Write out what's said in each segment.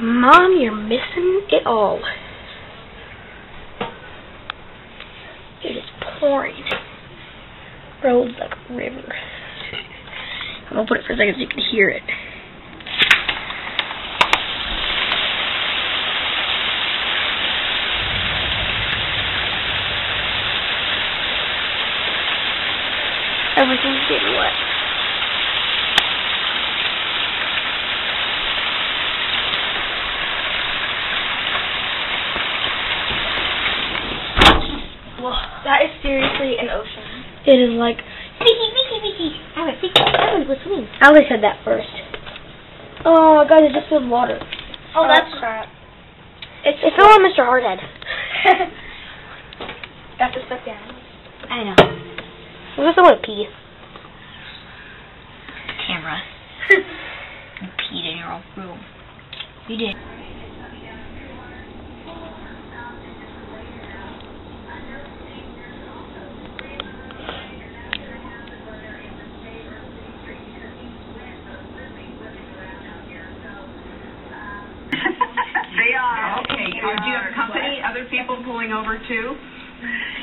Mom, you're missing it all. It is pouring. Roads like a river. I'm gonna put it for a second so you can hear it. Everything's getting wet. Well, that is seriously an ocean. It is like... Mickey. Alex, what's me? Alex said that first. Oh, guys, it just filled water. Oh, that's crap. It fell on Mr. Hardhead. Got to stuff down. I know. I just want to pee. Camera. You peed in your own room. You did. They are. Okay. Do you have company? Other people pulling over too?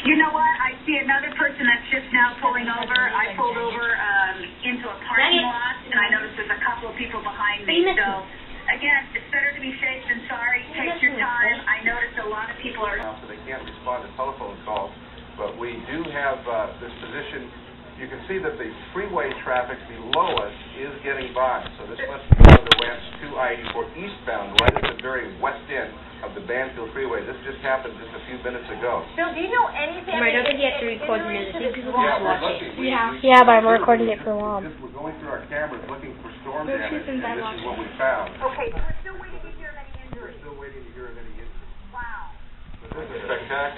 You know what? I see another person that's just now pulling over. I pulled over into a parking lot, and I noticed there's a couple of people behind me. So, again, it's better to be safe than sorry. Take your time. I noticed a lot of people are... So they can't respond to telephone calls, but we do have this position. You can see that the freeway traffic below us is getting by. So this must be one of the ramps to I-84 eastbound, right at the very west end of the Banfield Freeway. This just happened just a few minutes ago. Phil, do you know anything? I don't think you have to record the music. People Yeah, just we're watch it. looking. Yeah, but I'm recording it for Mom. We're going through our cameras looking for storm damage, and bad this is what we found. Okay, so we're still waiting to hear of any injuries. We're still waiting to hear of any injuries. Wow. This is spectacular.